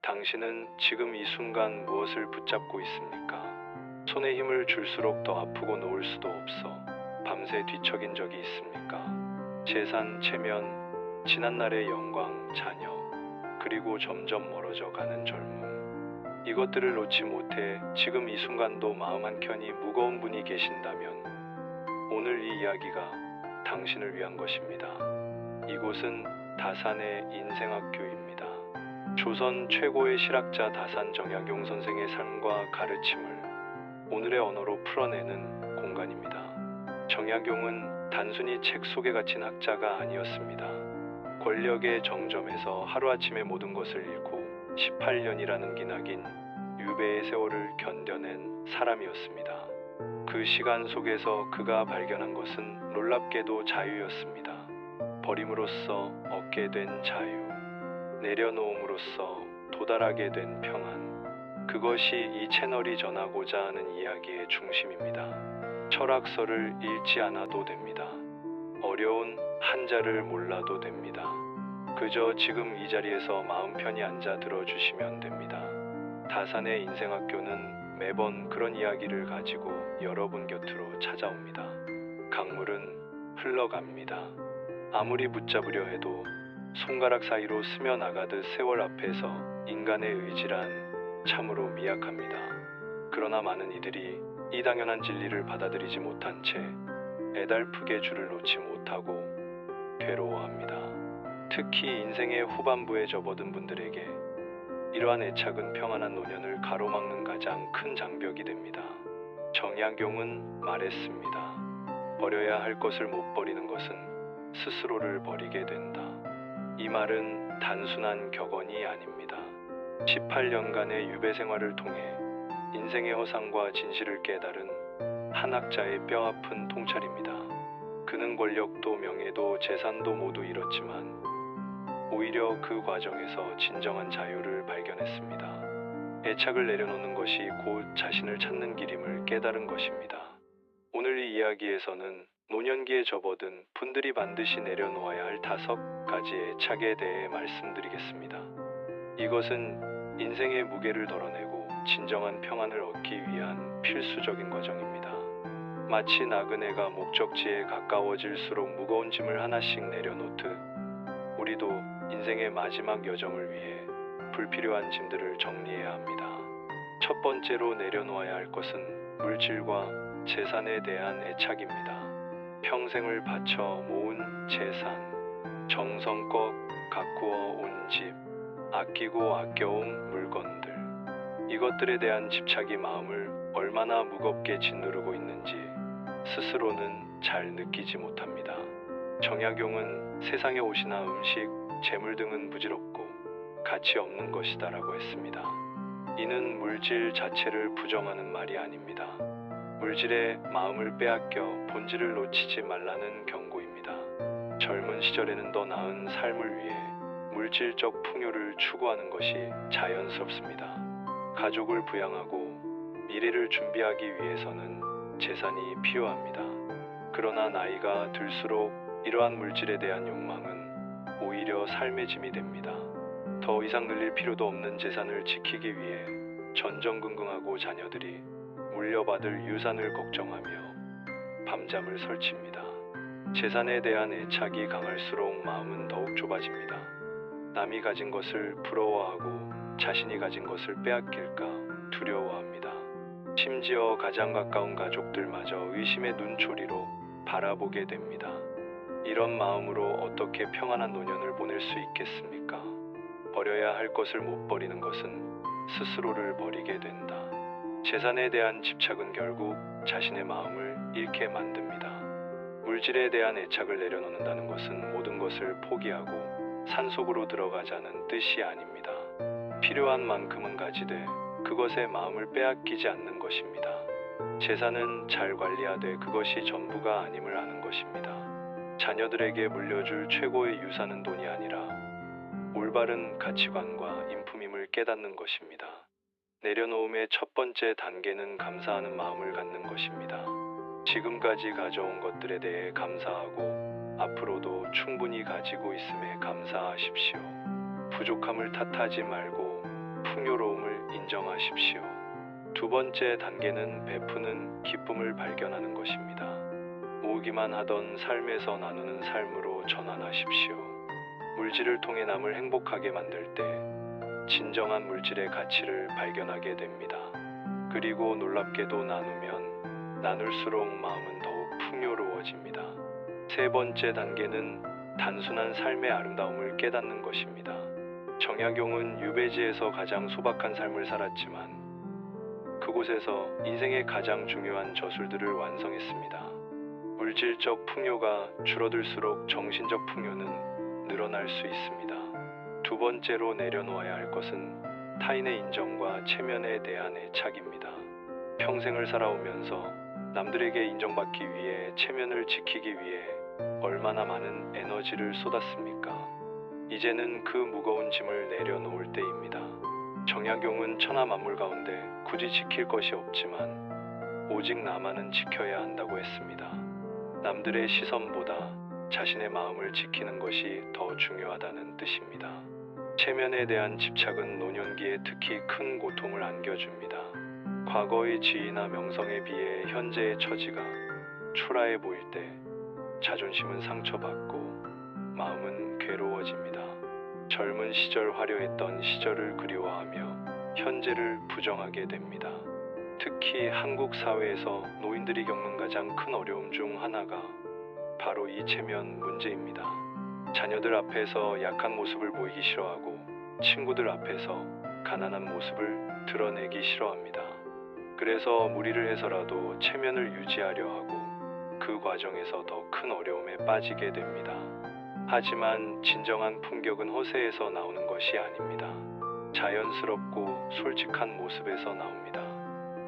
당신은 지금 이 순간 무엇을 붙잡고 있습니까? 손에 힘을 줄수록 더 아프고 놓을 수도 없어 밤새 뒤척인 적이 있습니까? 재산, 체면, 지난날의 영광, 자녀, 그리고 점점 멀어져 가는 젊음. 이것들을 놓지 못해 지금 이 순간도 마음 한켠이 무거운 분이 계신다면 오늘 이 이야기가 당신을 위한 것입니다. 이곳은 다산의 인생학교입니다. 조선 최고의 실학자 다산 정약용 선생의 삶과 가르침을 오늘의 언어로 풀어내는 공간입니다. 정약용은 단순히 책 속에 갇힌 학자가 아니었습니다. 권력의 정점에서 하루아침에 모든 것을 잃고 18년이라는 기나긴 유배의 세월을 견뎌낸 사람이었습니다. 그 시간 속에서 그가 발견한 것은 놀랍게도 자유였습니다. 버림으로써 얻게 된 자유, 내려놓음으로써 도달하게 된 평안. 그것이 이 채널이 전하고자 하는 이야기의 중심입니다. 철학서를 읽지 않아도 됩니다. 어려운 한자를 몰라도 됩니다. 그저 지금 이 자리에서 마음 편히 앉아 들어주시면 됩니다. 다산의 인생학교는 매번 그런 이야기를 가지고 여러분 곁으로 찾아옵니다. 강물은 흘러갑니다. 아무리 붙잡으려 해도 손가락 사이로 스며나가듯 세월 앞에서 인간의 의지란 참으로 미약합니다. 그러나 많은 이들이 이 당연한 진리를 받아들이지 못한 채 애달프게 줄을 놓지 못하고 괴로워합니다. 특히 인생의 후반부에 접어든 분들에게 이러한 애착은 평안한 노년을 가로막는 가장 큰 장벽이 됩니다. 정약용은 말했습니다. 버려야 할 것을 못 버리는 것은 스스로를 버리게 된다. 이 말은 단순한 격언이 아닙니다. 18년간의 유배 생활을 통해 인생의 허상과 진실을 깨달은 한 학자의 뼈아픈 통찰입니다. 그는 권력도 명예도 재산도 모두 잃었지만 오히려 그 과정에서 진정한 자유를 발견했습니다. 애착을 내려놓는 것이 곧 자신을 찾는 길임을 깨달은 것입니다. 오늘 이 이야기에서는 노년기에 접어든 분들이 반드시 내려놓아야 할 5가지의 애착에 대해 말씀드리겠습니다. 이것은 인생의 무게를 덜어내고 진정한 평안을 얻기 위한 필수적인 과정입니다. 마치 나그네가 목적지에 가까워질수록 무거운 짐을 하나씩 내려놓듯 우리도 인생의 마지막 여정을 위해 불필요한 짐들을 정리해야 합니다. 첫 번째로 내려놓아야 할 것은 물질과 재산에 대한 애착입니다. 평생을 바쳐 모은 재산, 정성껏 가꾸어 온 집, 아끼고 아껴온 물건들. 이것들에 대한 집착이 마음을 얼마나 무겁게 짓누르고 있는지 스스로는 잘 느끼지 못합니다. 정약용은 세상에 옷이나 음식, 재물 등은 부질없고 가치 없는 것이다라고 했습니다. 이는 물질 자체를 부정하는 말이 아닙니다. 물질에 마음을 빼앗겨 본질을 놓치지 말라는 경고입니다. 젊은 시절에는 더 나은 삶을 위해 물질적 풍요를 추구하는 것이 자연스럽습니다. 가족을 부양하고 미래를 준비하기 위해서는 재산이 필요합니다. 그러나 나이가 들수록 이러한 물질에 대한 욕망은 오히려 삶의 짐이 됩니다. 더 이상 늘릴 필요도 없는 재산을 지키기 위해 전전긍긍하고 자녀들이 물려받을 유산을 걱정하며 밤잠을 설칩니다. 재산에 대한 애착이 강할수록 마음은 더욱 좁아집니다. 남이 가진 것을 부러워하고 자신이 가진 것을 빼앗길까 두려워합니다. 심지어 가장 가까운 가족들마저 의심의 눈초리로 바라보게 됩니다. 이런 마음으로 어떻게 평안한 노년을 보낼 수 있겠습니까? 버려야 할 것을 못 버리는 것은 스스로를 버리게 된다. 재산에 대한 집착은 결국 자신의 마음을 잃게 만듭니다. 물질에 대한 애착을 내려놓는다는 것은 모든 것을 포기하고 산속으로 들어가자는 뜻이 아닙니다. 필요한 만큼은 가지되 그것에 마음을 빼앗기지 않는 것입니다. 재산은 잘 관리하되 그것이 전부가 아님을 아는 것입니다. 자녀들에게 물려줄 최고의 유산은 돈이 아니라 올바른 가치관과 인품임을 깨닫는 것입니다. 내려놓음의 첫 번째 단계는 감사하는 마음을 갖는 것입니다. 지금까지 가져온 것들에 대해 감사하고 앞으로도 충분히 가지고 있음에 감사하십시오. 부족함을 탓하지 말고 풍요로움을 인정하십시오. 두 번째 단계는 베푸는 기쁨을 발견하는 것입니다. 모으기만 하던 삶에서 나누는 삶으로 전환하십시오. 물질을 통해 남을 행복하게 만들 때 진정한 물질의 가치를 발견하게 됩니다. 그리고 놀랍게도 나누면 나눌수록 마음은 더욱 풍요로워집니다. 세 번째 단계는 단순한 삶의 아름다움을 깨닫는 것입니다. 정약용은 유배지에서 가장 소박한 삶을 살았지만 그곳에서 인생의 가장 중요한 저술들을 완성했습니다. 물질적 풍요가 줄어들수록 정신적 풍요는 늘어날 수 있습니다. 두 번째로 내려놓아야 할 것은 타인의 인정과 체면에 대한 애착입니다. 평생을 살아오면서 남들에게 인정받기 위해 체면을 지키기 위해 얼마나 많은 에너지를 쏟았습니까? 이제는 그 무거운 짐을 내려놓을 때입니다. 정약용은 천하 만물 가운데 굳이 지킬 것이 없지만 오직 나만은 지켜야 한다고 했습니다. 남들의 시선보다 자신의 마음을 지키는 것이 더 중요하다는 뜻입니다. 체면에 대한 집착은 노년기에 특히 큰 고통을 안겨줍니다. 과거의 지위나 명성에 비해 현재의 처지가 초라해 보일 때 자존심은 상처받고 마음은 괴로워집니다. 젊은 시절 화려했던 시절을 그리워하며 현재를 부정하게 됩니다. 특히 한국 사회에서 노인들이 겪는 가장 큰 어려움 중 하나가 바로 이 체면 문제입니다. 자녀들 앞에서 약한 모습을 보이기 싫어하고 친구들 앞에서 가난한 모습을 드러내기 싫어합니다. 그래서 무리를 해서라도 체면을 유지하려 하고 그 과정에서 더 큰 어려움에 빠지게 됩니다. 하지만 진정한 품격은 허세에서 나오는 것이 아닙니다. 자연스럽고 솔직한 모습에서 나옵니다.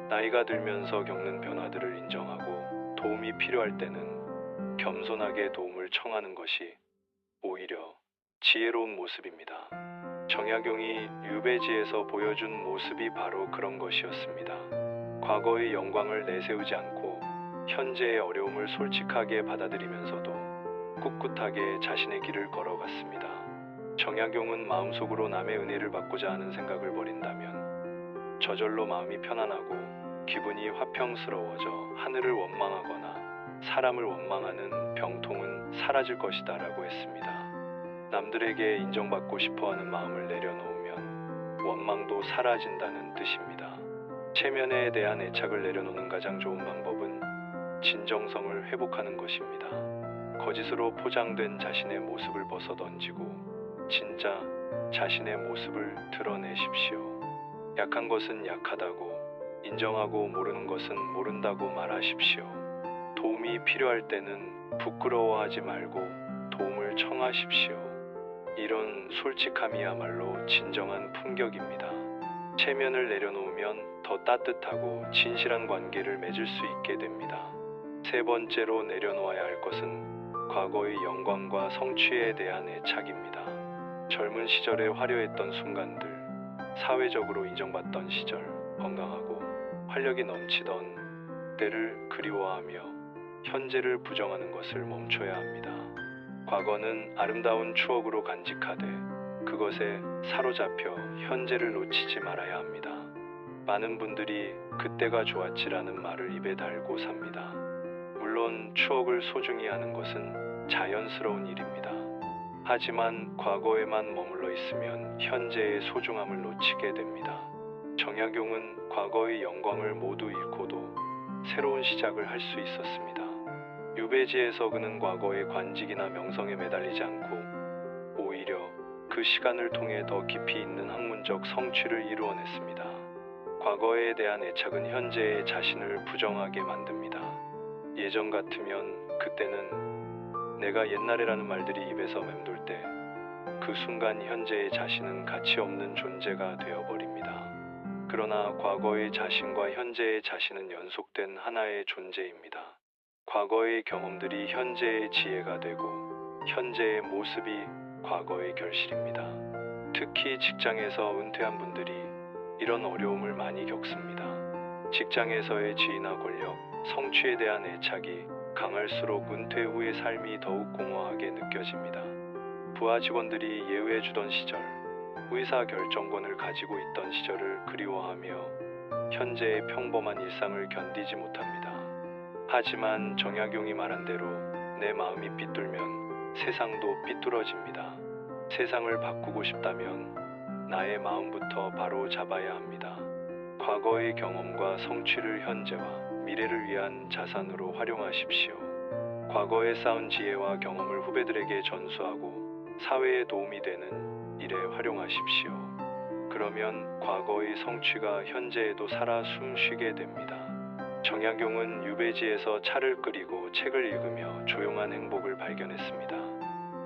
나이가 들면서 겪는 변화들을 인정하고 도움이 필요할 때는 겸손하게 도움을 청하는 것이 오히려 지혜로운 모습입니다. 정약용이 유배지에서 보여준 모습이 바로 그런 것이었습니다. 과거의 영광을 내세우지 않고 현재의 어려움을 솔직하게 받아들이면서도 꿋꿋하게 자신의 길을 걸어갔습니다. 정약용은 마음속으로 남의 은혜를 받고자 하는 생각을 버린다면 저절로 마음이 편안하고 기분이 화평스러워져 하늘을 원망하거나 사람을 원망하는 병통은 사라질 것이다 라고 했습니다. 남들에게 인정받고 싶어하는 마음을 내려놓으면 원망도 사라진다는 뜻입니다. 체면에 대한 애착을 내려놓는 가장 좋은 방법은 진정성을 회복하는 것입니다. 거짓으로 포장된 자신의 모습을 벗어던지고 진짜 자신의 모습을 드러내십시오. 약한 것은 약하다고, 인정하고 모르는 것은 모른다고 말하십시오. 도움이 필요할 때는 부끄러워하지 말고 도움을 청하십시오. 이런 솔직함이야말로 진정한 품격입니다. 체면을 내려놓으면 더 따뜻하고 진실한 관계를 맺을 수 있게 됩니다. 세 번째로 내려놓아야 할 것은 과거의 영광과 성취에 대한 애착입니다. 젊은 시절에 화려했던 순간들, 사회적으로 인정받던 시절, 건강하고 활력이 넘치던 때를 그리워하며 현재를 부정하는 것을 멈춰야 합니다. 과거는 아름다운 추억으로 간직하되 그것에 사로잡혀 현재를 놓치지 말아야 합니다. 많은 분들이 그때가 좋았지라는 말을 입에 달고 삽니다. 물론 추억을 소중히 하는 것은 자연스러운 일입니다. 하지만 과거에만 머물러 있으면 현재의 소중함을 놓치게 됩니다. 정약용은 과거의 영광을 모두 잃고도 새로운 시작을 할 수 있었습니다. 유배지에서 그는 과거의 관직이나 명성에 매달리지 않고 오히려 그 시간을 통해 더 깊이 있는 학문적 성취를 이루어냈습니다. 과거에 대한 애착은 현재의 자신을 부정하게 만듭니다. 예전 같으면 그때는 내가 옛날에라는 말들이 입에서 맴돌 때 그 순간 현재의 자신은 가치 없는 존재가 되어버립니다. 그러나 과거의 자신과 현재의 자신은 연속된 하나의 존재입니다. 과거의 경험들이 현재의 지혜가 되고 현재의 모습이 과거의 결실입니다. 특히 직장에서 은퇴한 분들이 이런 어려움을 많이 겪습니다. 직장에서의 지위나 권력, 성취에 대한 애착이 강할수록 은퇴 후의 삶이 더욱 공허하게 느껴집니다. 부하 직원들이 예우해주던 시절, 의사 결정권을 가지고 있던 시절을 그리워하며 현재의 평범한 일상을 견디지 못합니다. 하지만 정약용이 말한 대로 내 마음이 삐뚤면 세상도 삐뚤어집니다. 세상을 바꾸고 싶다면 나의 마음부터 바로 잡아야 합니다. 과거의 경험과 성취를 현재와 미래를 위한 자산으로 활용하십시오. 과거에 쌓은 지혜와 경험을 후배들에게 전수하고 사회에 도움이 되는 일에 활용하십시오. 그러면 과거의 성취가 현재에도 살아 숨쉬게 됩니다. 정약용은 유배지에서 차를 끓이고 책을 읽으며 조용한 행복을 발견했습니다.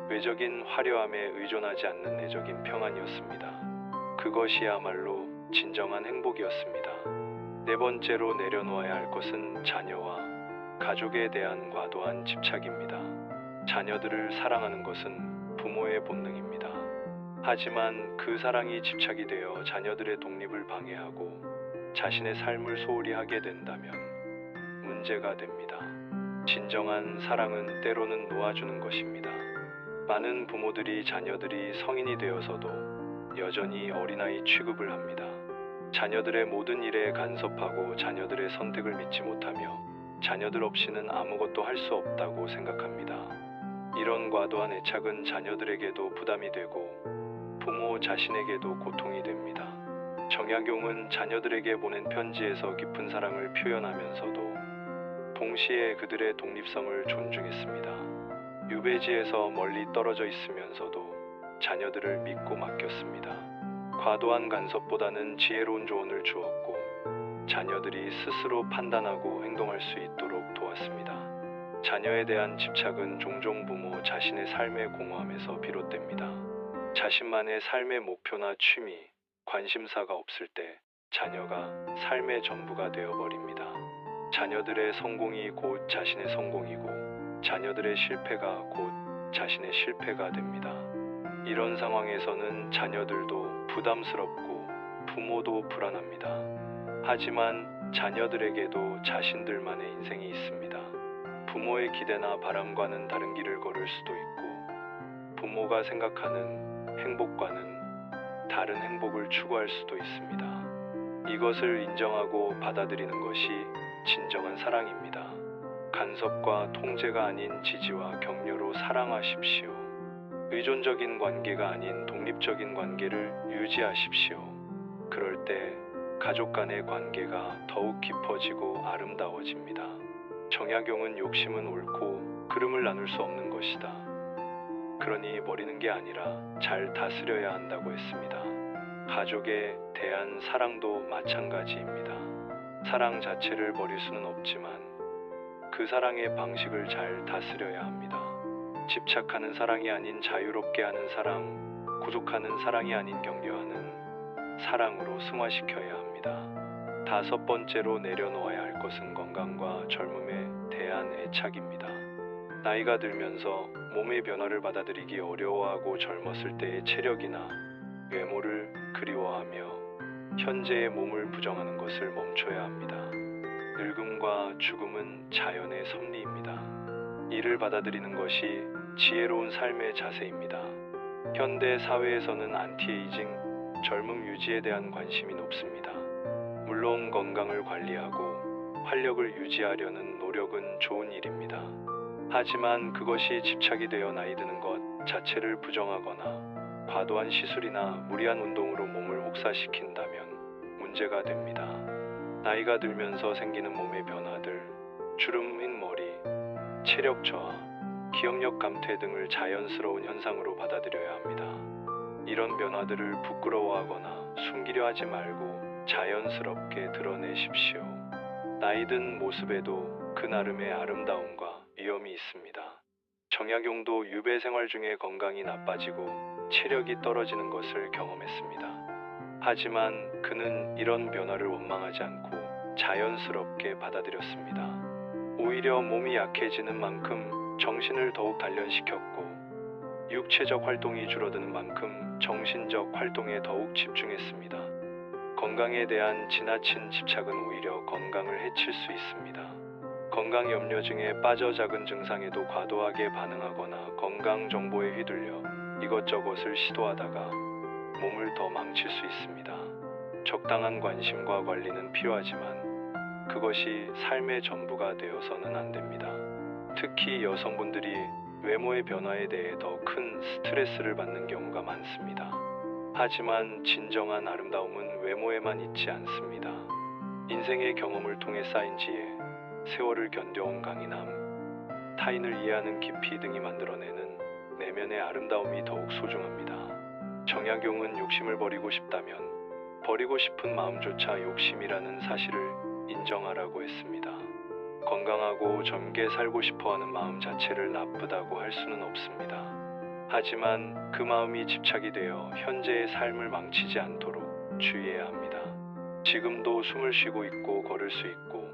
외적인 화려함에 의존하지 않는 내적인 평안이었습니다. 그것이야말로 진정한 행복이었습니다. 네 번째로 내려놓아야 할 것은 자녀와 가족에 대한 과도한 집착입니다. 자녀들을 사랑하는 것은 부모의 본능입니다. 하지만 그 사랑이 집착이 되어 자녀들의 독립을 방해하고 자신의 삶을 소홀히 하게 된다면 문제가 됩니다. 진정한 사랑은 때로는 놓아주는 것입니다. 많은 부모들이 자녀들이 성인이 되어서도 여전히 어린아이 취급을 합니다. 자녀들의 모든 일에 간섭하고 자녀들의 선택을 믿지 못하며 자녀들 없이는 아무것도 할 수 없다고 생각합니다. 이런 과도한 애착은 자녀들에게도 부담이 되고 부모 자신에게도 고통이 됩니다. 정약용은 자녀들에게 보낸 편지에서 깊은 사랑을 표현하면서도 동시에 그들의 독립성을 존중했습니다. 유배지에서 멀리 떨어져 있으면서도 자녀들을 믿고 맡겼습니다. 과도한 간섭보다는 지혜로운 조언을 주었고 자녀들이 스스로 판단하고 행동할 수 있도록 도왔습니다. 자녀에 대한 집착은 종종 부모 자신의 삶의 공허함에서 비롯됩니다. 자신만의 삶의 목표나 취미, 관심사가 없을 때 자녀가 삶의 전부가 되어버립니다. 자녀들의 성공이 곧 자신의 성공이고 자녀들의 실패가 곧 자신의 실패가 됩니다. 이런 상황에서는 자녀들도 부담스럽고 부모도 불안합니다. 하지만 자녀들에게도 자신들만의 인생이 있습니다. 부모의 기대나 바람과는 다른 길을 걸을 수도 있고 부모가 생각하는 행복과는 다른 행복을 추구할 수도 있습니다. 이것을 인정하고 받아들이는 것이 진정한 사랑입니다. 간섭과 통제가 아닌 지지와 격려로 사랑하십시오. 의존적인 관계가 아닌 독립적인 관계를 유지하십시오. 그럴 때 가족 간의 관계가 더욱 깊어지고 아름다워집니다. 정약용은 욕심은 옳고 그름을 나눌 수 없는 것이다. 그러니 버리는 게 아니라 잘 다스려야 한다고 했습니다. 가족에 대한 사랑도 마찬가지입니다. 사랑 자체를 버릴 수는 없지만 그 사랑의 방식을 잘 다스려야 합니다. 집착하는 사랑이 아닌 자유롭게 하는 사랑, 구속하는 사랑이 아닌 격려하는 사랑으로 승화시켜야 합니다. 다섯 번째로 내려놓아야 할 것은 건강과 젊음에 대한 애착입니다. 나이가 들면서 몸의 변화를 받아들이기 어려워하고 젊었을 때의 체력이나 외모를 그리워하며 현재의 몸을 부정하는 것을 멈춰야 합니다. 늙음과 죽음은 자연의 섭리입니다. 이를 받아들이는 것이 지혜로운 삶의 자세입니다. 현대 사회에서는 안티에이징, 젊음 유지에 대한 관심이 높습니다. 물론 건강을 관리하고 활력을 유지하려는 노력은 좋은 일입니다. 하지만 그것이 집착이 되어 나이 드는 것 자체를 부정하거나 과도한 시술이나 무리한 운동으로 몸을 혹사시킨다면 문제가 됩니다. 나이가 들면서 생기는 몸의 변화들, 주름, 흰머리, 체력 저하, 기억력 감퇴 등을 자연스러운 현상으로 받아들여야 합니다. 이런 변화들을 부끄러워하거나 숨기려 하지 말고 자연스럽게 드러내십시오. 나이 든 모습에도 그 나름의 아름다움과 위험이 있습니다. 정약용도 유배 생활 중에 건강이 나빠지고 체력이 떨어지는 것을 경험했습니다. 하지만 그는 이런 변화를 원망하지 않고 자연스럽게 받아들였습니다. 오히려 몸이 약해지는 만큼 정신을 더욱 단련시켰고 육체적 활동이 줄어드는 만큼 정신적 활동에 더욱 집중했습니다. 건강에 대한 지나친 집착은 오히려 건강을 해칠 수 있습니다. 건강 염려증에 빠져 작은 증상에도 과도하게 반응하거나 건강 정보에 휘둘려 이것저것을 시도하다가 몸을 더 망칠 수 있습니다. 적당한 관심과 관리는 필요하지만 그것이 삶의 전부가 되어서는 안 됩니다. 특히 여성분들이 외모의 변화에 대해 더 큰 스트레스를 받는 경우가 많습니다. 하지만 진정한 아름다움은 외모에만 있지 않습니다. 인생의 경험을 통해 쌓인 지혜, 세월을 견뎌온 강인함, 타인을 이해하는 깊이 등이 만들어내는 내면의 아름다움이 더욱 소중합니다. 정약용은 욕심을 버리고 싶다면 버리고 싶은 마음조차 욕심이라는 사실을 인정하라고 했습니다. 건강하고 젊게 살고 싶어하는 마음 자체를 나쁘다고 할 수는 없습니다. 하지만 그 마음이 집착이 되어 현재의 삶을 망치지 않도록 주의해야 합니다. 지금도 숨을 쉬고 있고 걸을 수 있고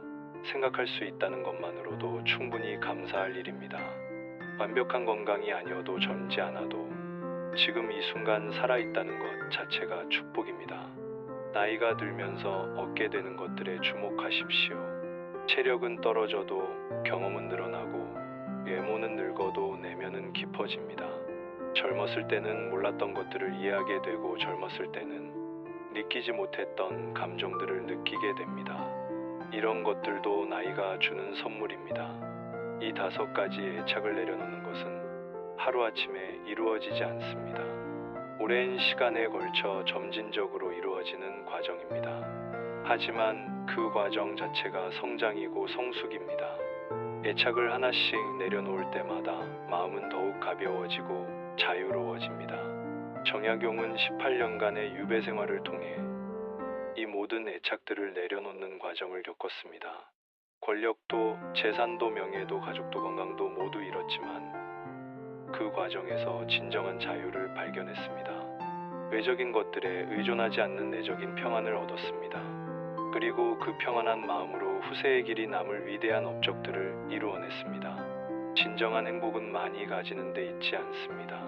생각할 수 있다는 것만으로도 충분히 감사할 일입니다. 완벽한 건강이 아니어도 젊지 않아도 지금 이 순간 살아있다는 것 자체가 축복입니다. 나이가 들면서 얻게 되는 것들에 주목하십시오. 체력은 떨어져도 경험은 늘어나고 외모는 늙어도 내면은 깊어집니다. 젊었을 때는 몰랐던 것들을 이해하게 되고 젊었을 때는 느끼지 못했던 감정들을 느끼게 됩니다. 이런 것들도 나이가 주는 선물입니다. 이 5가지의 애착을 내려놓는 것은 하루아침에 이루어지지 않습니다. 오랜 시간에 걸쳐 점진적으로 이루어지는 과정입니다. 하지만 그 과정 자체가 성장이고 성숙입니다. 애착을 하나씩 내려놓을 때마다 마음은 더욱 가벼워지고 자유로워집니다. 정약용은 18년간의 유배 생활을 통해 이 모든 애착들을 내려놓는 과정을 겪었습니다. 권력도, 재산도, 명예도, 가족도, 건강도 모두 잃었지만 그 과정에서 진정한 자유를 발견했습니다. 외적인 것들에 의존하지 않는 내적인 평안을 얻었습니다. 그리고 그 평안한 마음으로 후세의 길이 남을 위대한 업적들을 이루어냈습니다. 진정한 행복은 많이 가지는 데 있지 않습니다.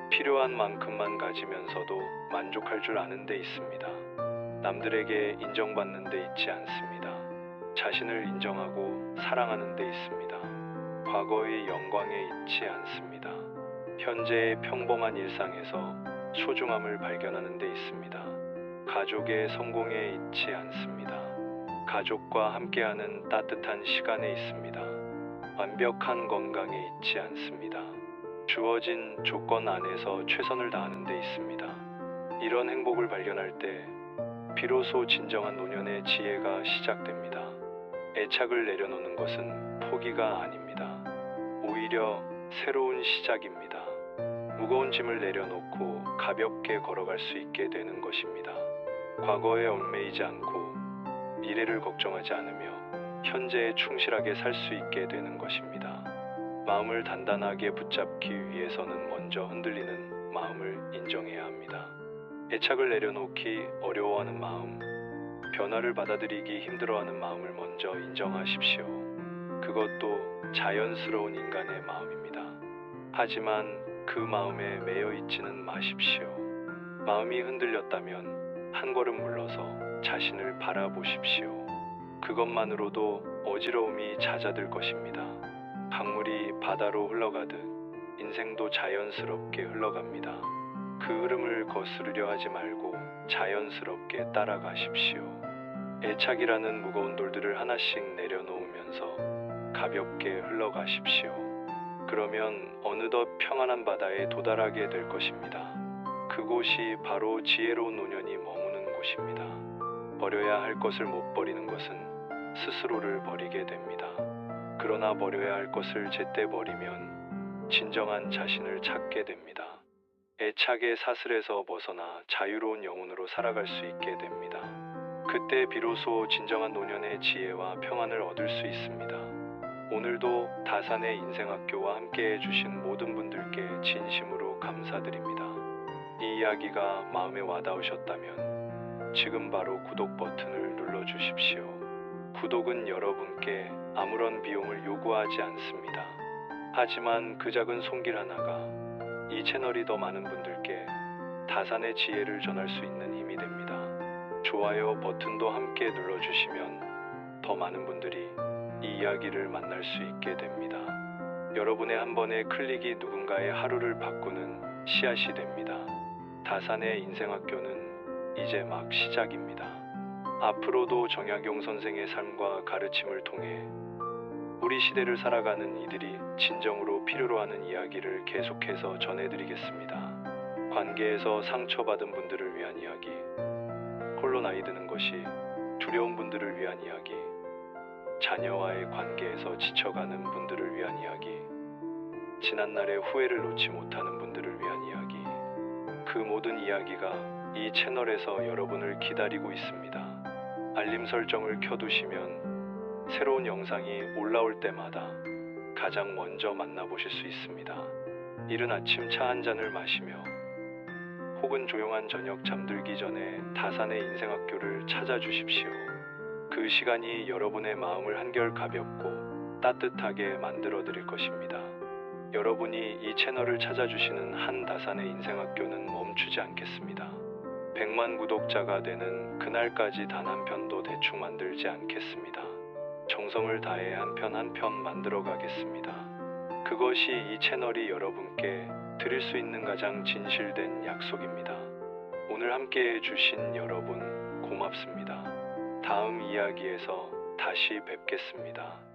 필요한 만큼만 가지면서도 만족할 줄 아는 데 있습니다. 남들에게 인정받는 데 있지 않습니다. 자신을 인정하고 사랑하는 데 있습니다. 과거의 영광에 있지 않습니다. 현재의 평범한 일상에서 소중함을 발견하는 데 있습니다. 가족의 성공에 있지 않습니다. 가족과 함께하는 따뜻한 시간에 있습니다. 완벽한 건강에 있지 않습니다. 주어진 조건 안에서 최선을 다하는 데 있습니다. 이런 행복을 발견할 때 비로소 진정한 노년의 지혜가 시작됩니다. 애착을 내려놓는 것은 포기가 아닙니다. 오히려 새로운 시작입니다. 무거운 짐을 내려놓고 가볍게 걸어갈 수 있게 되는 것입니다. 과거에 얽매이지 않고 미래를 걱정하지 않으며 현재에 충실하게 살 수 있게 되는 것입니다. 마음을 단단하게 붙잡기 위해서는 먼저 흔들리는 마음을 인정해야 합니다. 애착을 내려놓기 어려워하는 마음, 변화를 받아들이기 힘들어하는 마음을 먼저 인정하십시오. 그것도 자연스러운 인간의 마음입니다. 하지만 그 마음에 매여 있지는 마십시오. 마음이 흔들렸다면 한 걸음 물러서 자신을 바라보십시오. 그것만으로도 어지러움이 잦아들 것입니다. 강물이 바다로 흘러가듯 인생도 자연스럽게 흘러갑니다. 그 흐름을 거스르려 하지 말고 자연스럽게 따라가십시오. 애착이라는 무거운 돌들을 하나씩 내려놓으면서 가볍게 흘러가십시오. 그러면 어느덧 평안한 바다에 도달하게 될 것입니다. 그곳이 바로 지혜로운 노년이 머무는 곳입니다. 버려야 할 것을 못 버리는 것은 스스로를 버리게 됩니다. 그러나 버려야 할 것을 제때 버리면 진정한 자신을 찾게 됩니다. 애착의 사슬에서 벗어나 자유로운 영혼으로 살아갈 수 있게 됩니다. 그때 비로소 진정한 노년의 지혜와 평안을 얻을 수 있습니다. 오늘도 다산의 인생학교와 함께 해주신 모든 분들께 진심으로 감사드립니다. 이 이야기가 마음에 와닿으셨다면 지금 바로 구독 버튼을 눌러주십시오. 구독은 여러분께 아무런 비용을 요구하지 않습니다. 하지만 그 작은 손길 하나가 이 채널이 더 많은 분들께 다산의 지혜를 전할 수 있는 힘이 됩니다. 좋아요 버튼도 함께 눌러주시면 더 많은 분들이 이 이야기를 만날 수 있게 됩니다. 여러분의 한 번의 클릭이 누군가의 하루를 바꾸는 씨앗이 됩니다. 다산의 인생학교는 이제 막 시작입니다. 앞으로도 정약용 선생의 삶과 가르침을 통해 우리 시대를 살아가는 이들이 진정으로 필요로 하는 이야기를 계속해서 전해드리겠습니다. 관계에서 상처받은 분들을 위한 이야기, 홀로 나이 드는 것이 두려운 분들을 위한 이야기, 자녀와의 관계에서 지쳐가는 분들을 위한 이야기, 지난날의 후회를 놓지 못하는 분들을 위한 이야기, 그 모든 이야기가 이 채널에서 여러분을 기다리고 있습니다. 알림 설정을 켜두시면 새로운 영상이 올라올 때마다 가장 먼저 만나보실 수 있습니다. 이른 아침 차 한 잔을 마시며 혹은 조용한 저녁 잠들기 전에 다산의 인생학교를 찾아주십시오. 그 시간이 여러분의 마음을 한결 가볍고 따뜻하게 만들어 드릴 것입니다. 여러분이 이 채널을 찾아주시는 한다산의 인생학교는 멈추지 않겠습니다. 100만 구독자가 되는 그날까지 단 한 편도 대충 만들지 않겠습니다. 정성을 다해 한 편 한 편 만들어 가겠습니다. 그것이 이 채널이 여러분께 드릴 수 있는 가장 진실된 약속입니다. 오늘 함께 해주신 여러분 고맙습니다. 다음 이야기에서 다시 뵙겠습니다.